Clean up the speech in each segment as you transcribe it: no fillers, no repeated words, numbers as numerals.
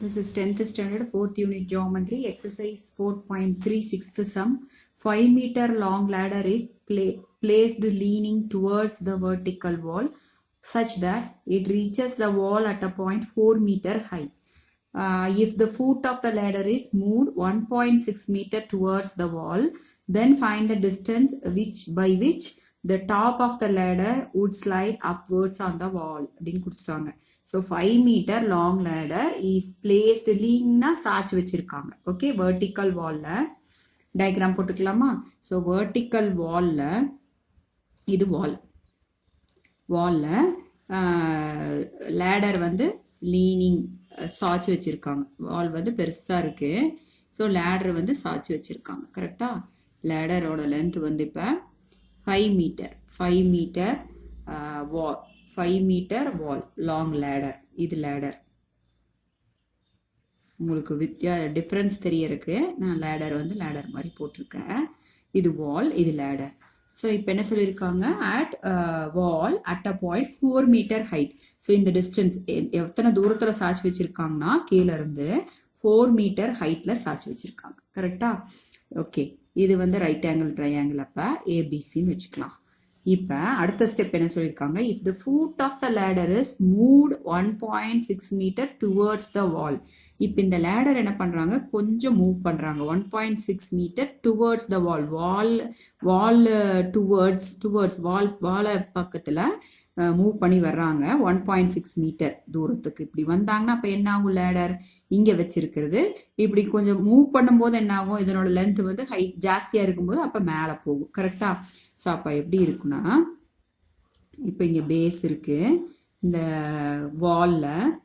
This is 10th standard 4th unit geometry exercise 4.3 6th sum. 5 meter long ladder is placed leaning towards the vertical wall such that it reaches the wall at a point 4 meter high. If the foot of the ladder is moved 1.6 meter towards the wall, then find the distance by which the top of the ladder would slide upwards on the wall. அப்படின்னு கொடுத்துட்டாங்க. So 5 meter long ladder is placed lean-னா சாட்சி வச்சிருக்காங்க. Okay, vertical wall-ல diagram போட்டுக்கலாமா? So vertical wall-ல இது வால்ல லேடர் வந்து லீனிங் சாய்ச்சி வச்சுருக்காங்க. வால் வந்து பெருசாக இருக்குது. ஸோ லேடர் வந்து சாய்ச்சி வச்சுருக்காங்க. கரெக்டாக லேடரோட லென்த் வந்து இப்போ 5 மீட்டர் வால் 5 மீட்டர் வால் லாங் லேடர். இது லேடர் உங்களுக்கு டிஃப்ரென்ஸ் தெரியறதுக்கு நான் லேடர் வந்து லேடர் மாதிரி போட்டிருக்கேன். இது வால், இது லேடர். ஸோ இப்போ என்ன சொல்லியிருக்காங்க, at wall at a point 4 metre height. So இந்த டிஸ்டன்ஸ் எத்தனை தூரத்தில் சாய்ச்சி வச்சுருக்காங்கன்னா கீழேருந்து 4 மீட்டர் ஹைட்டில் சாய்ச்சி வச்சுருக்காங்க. கரெக்டா? ஓகே, இது வந்து ரைட் ஆங்கிள் ட்ரையாங்கிள். அப்போ ஏபிசின்னு வச்சுக்கலாம். இப்போ அடுத்த ஸ்டெப் என்ன சொல்லியிருக்காங்க, if the foot of the ladder is moved 1.6 metre towards the wall. இப்போ இந்த லேடர் என்ன பண்ணுறாங்க, கொஞ்சம் மூவ் பண்ணுறாங்க. 1.6 metre towards the wall towards வாலை பக்கத்தில் மூவ் பண்ணி வர்றாங்க. 1.6 மீட்டர் தூரத்துக்கு இப்படி வந்தாங்கன்னா அப்போ என்ன ஆகும், லேடர் இங்கே வச்சிருக்கிறது இப்படி கொஞ்சம் மூவ் பண்ணும்போது என்ன ஆகும், இதனோட லென்த் வந்து ஹைட் ஜாஸ்தியாக இருக்கும்போது அப்போ மேலே போகும். கரெக்டா? ஸோ அப்போ எப்படி இருக்குன்னா, இப்போ இங்கே பேஸ் இருக்குது. இந்த வாலில்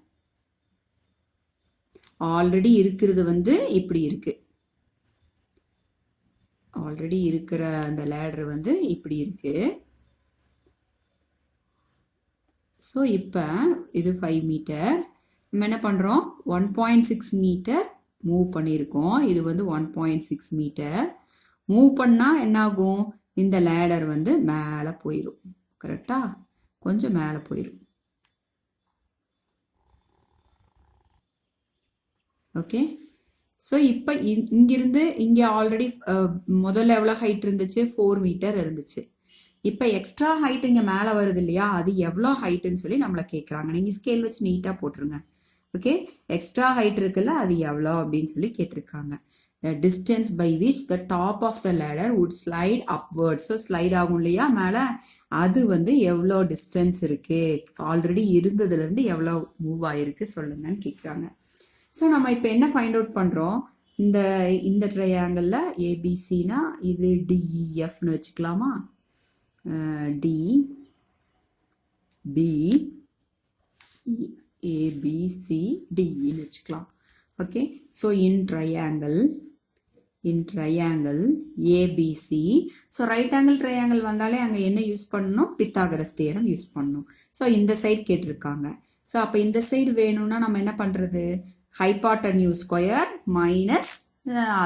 ஆல்ரெடி இருக்கிறது வந்து இப்படி இருக்குது. ஆல்ரெடி இருக்கிற அந்த லேடர் வந்து இப்படி இருக்குது. ஸோ இப்போ இது 5 மீட்டர். நம்ம என்ன பண்ணுறோம், 1.6 மீட்டர் மூவ் பண்ணியிருக்கோம். இது வந்து 1.6 மீட்டர் மூவ் பண்ணால் என்னாகும், இந்த லேடர் வந்து மேலே போயிடும். கரெக்டா? கொஞ்சம் மேலே போயிடும். ஓகே, ஸோ இப்போ இங்கிருந்து இங்கே ஆல்ரெடி முதல்ல எவ்வளோ ஹைட் இருந்துச்சு, 4 மீட்டர் இருந்துச்சு. இப்போ எக்ஸ்ட்ரா ஹைட் இங்கே மேலே வருது இல்லையா, அது எவ்வளோ ஹைட்டுன்னு சொல்லி நம்மளை கேட்குறாங்க. நீங்கள் ஸ்கேல் வச்சு நீட்டாக போட்டுருங்க. ஓகே, எக்ஸ்ட்ரா ஹைட் இருக்குல்ல, அது எவ்வளோ அப்படின்னு சொல்லி கேட்டிருக்காங்க. The distance by which the top of the ladder would slide upwards. So slide ஆகும் இல்லையா மேலே, அது வந்து எவ்வளோ டிஸ்டன்ஸ் இருக்குது, ஆல்ரெடி இருந்ததுலேருந்து எவ்வளோ மூவ் ஆகிருக்கு சொல்லுங்கன்னு கேட்குறாங்க. ஸோ நம்ம இப்போ என்ன ஃபைண்ட் அவுட் பண்ணுறோம், இந்த ட்ரையாங்கிளில் ஏபிசினா இது டிஇஎஃப்னு வச்சுக்கலாமா, டிபி ஏபிசிடின்னு வச்சுக்கலாம். Okay, so in triangle ABC. So right angle triangle வந்தாலே அங்கே என்ன யூஸ் பண்ணணும், பித்தாகரஸ் தியரம் யூஸ் பண்ணணும். ஸோ இந்த சைடு கேட்டிருக்காங்க. ஸோ அப்போ இந்த சைடு வேணும்னா நம்ம என்ன பண்ணுறது, hypotenuse square minus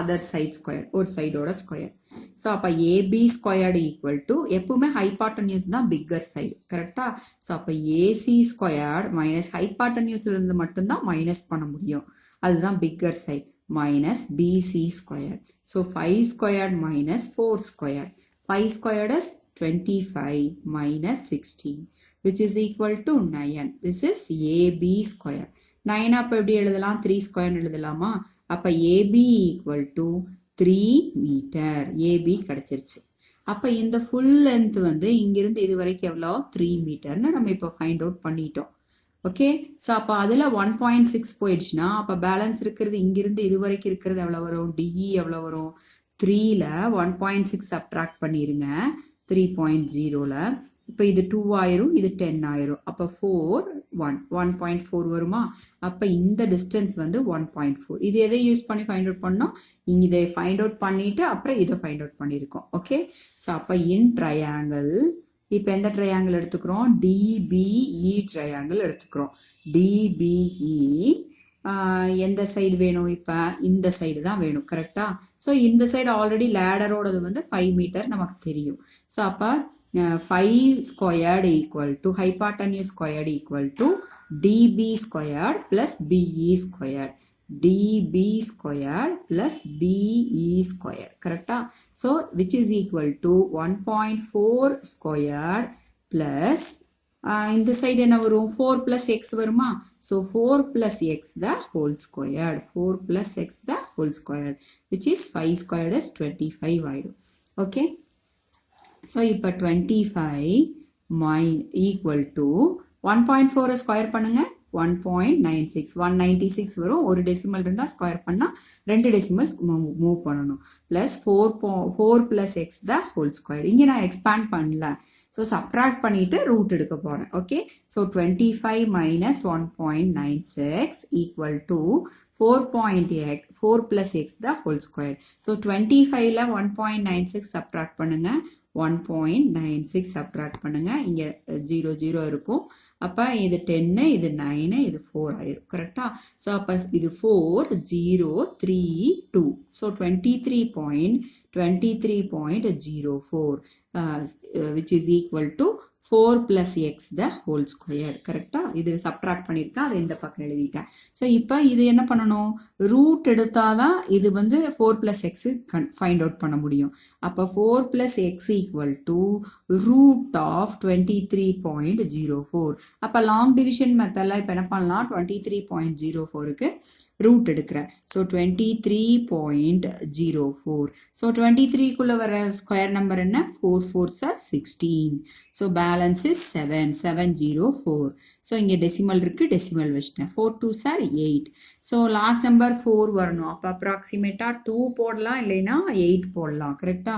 other side square, ஒரு சைடோட ஸ்கொயர். ஸோ அப்போ ஏபி ஸ்கொயர்டு ஈக்குவல் டு, எப்பவுமே ஹைபாட்டன்யூஸ் தான் பிக்கர் சைடு. கரெக்டா? ஸோ அப்போ ஏசி ஸ்கொயர்டு மைனஸ் ஹைபாட்டன்யூஸ்லேருந்து மட்டும்தான் மைனஸ் பண்ண முடியும், அதுதான் bigger side, minus BC square. So 5 squared minus 4 squared. 5 squared is 25 minus 16 which is equal to 9. This is AB square. 9 அப்போ எப்படி எழுதலாம், 3 square எழுதலாமா? அப்போ AB equal to 3 meter. AB கிடச்சிருச்சு. அப்போ இந்த ஃபுல் லென்த் வந்து இங்கிருந்து இது வரைக்கும் எவ்வளோ, 3 மீட்டர்னு நம்ம இப்போ ஃபைண்ட் அவுட் பண்ணிட்டோம். ஓகே, ஸோ அப்போ அதில் 1.6 போயிடுச்சுன்னா அப்போ பேலன்ஸ் இருக்கிறது இங்கிருந்து இது வரைக்கும் இருக்கிறது எவ்வளோ வரும், டிஇ எவ்வளோ வரும், 3ல் 1.6 சப்ட்ராக்ட் பண்ணிடுங்க 3.0ல். இப்போ இது 2 ஆயிரும், இது 10 ஆயிரும். அப்போ 1.4 வருமா? அப்போ இந்த டிஸ்டன்ஸ் வந்து 1.4. இது எதை யூஸ் பண்ணி ஃபைண்ட் அவுட் பண்ணோம், இதை ஃபைண்ட் அவுட் பண்ணிவிட்டு அப்புறம் இதை ஃபைண்ட் அவுட் பண்ணியிருக்கோம். ஓகே, ஸோ அப்போ இன் ட்ரையாங்கிள் இப்போ எந்த ட்ரையாங்கிள் எடுத்துக்கிறோம், டிபிஇ ட்ரையாங்கிள் எடுத்துக்கிறோம். டிபிஇ எந்த சைடு வேணும், இப்போ இந்த சைடு தான் வேணும். கரெக்டா? ஸோ இந்த சைடு ஆல்ரெடி லேடரோடது வந்து 5 மீட்டர் நமக்கு தெரியும். ஸோ அப்போ 5 squared equal to hypotenuse squared equal to db squared plus be squared. db squared plus be squared. Correcta? So, which is equal to 1.4 squared plus இந்த side என்ன வரும் 4 plus x வருமா so 4 plus x the whole squared 4 plus x the whole squared which is 5 squared is 25 ஆயிடும் okay so இப்போ 25 equal to 1.4 square பண்ணுங்க 1.96 196 வரும் ஒரு decimal இருந்தா ஸ்கொயர் பண்ணா ரெண்டு டெசிமல்ஸ் மூவ் பண்ணனும் plus 4 plus x the whole squared இங்க நான் எக்ஸ்பாண்ட் பண்ணல so subtract பண்ணிட்டு root எடுக்க போறேன் okay so 25 minus 1.96 equal to 4 plus x the whole squared so 25 ல 1.96 subtract பண்ணுங்க 1.96 subtract பண்ணுங்க இங்க 0 0 இருக்கும் அப்ப இது 10 இது 9 இது 4 ஆயிரும் கரெக்ட்டா சோ அப்ப இது 4 0 3 2 so 23.04 which is equal to 4 plus x the whole squared கரெக்ட்டா இது சப்ட்ராக்ட் பண்ணிருக்கேன் அதை இந்த பக்கம் எழுதிட்டேன் சோ இப்போ இது என்ன பண்ணனும் ரூட் எடுத்தாதான் இது வந்து 4 plus x ஃபைண்ட் அவுட் பண்ண முடியும் அப்ப 4 plus x equal to root of 23.04 அப்ப லாங் டிவிஷன் மெத்தட்ல இப்போ என்ன பண்ணலாம் 23.04 க்கு ரூட் எடுக்கிறேன் so 23.04 so 23 குள்ள வர ஸ்கொயர் நம்பர் என்ன 4 4s are 16 so balance is 704 so இங்க டெசிமல் இருக்கு decimal வெச்சிட்டேன் 4 2s are 8 so last number 4 வரணும் அப்ப அப்ராக்ஸிமேட்டா 2 போடலாம் இல்லைனா 8 போடலாம் கரெக்ட்டா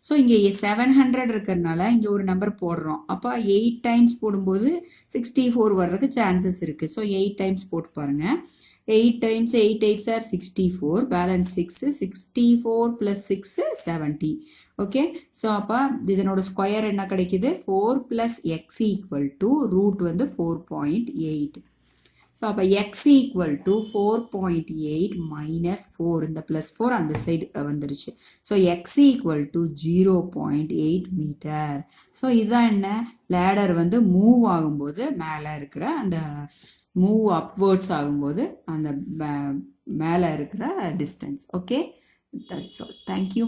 so இங்க 700 இருக்கறனால இங்க ஒரு நம்பர் போடுறோம் அப்ப 8 டைம்ஸ் போடும்போது 64 வர்றதுக்கு chances இருக்கு so 8 டைம்ஸ் போட்டு பாருங்க 8 times 8 8s are 64 balance 6 64 plus 6 70 okay so அப்ப இதனோட ஸ்கொயர் என்ன கிடைக்குது 4 plus x equal to root வந்து 4.8 so அப்ப x equal to 4.8 minus 4 இந்த plus 4 அந்த சைடு வந்துருச்சு so x equal to 0.8 meter so இதான் என்ன ladder வந்து மூவ் ஆகும்போது மேல இருக்கிற அந்த move upwards ஆகும்போது அந்த மேல இருக்கிற distance okay that's all thank you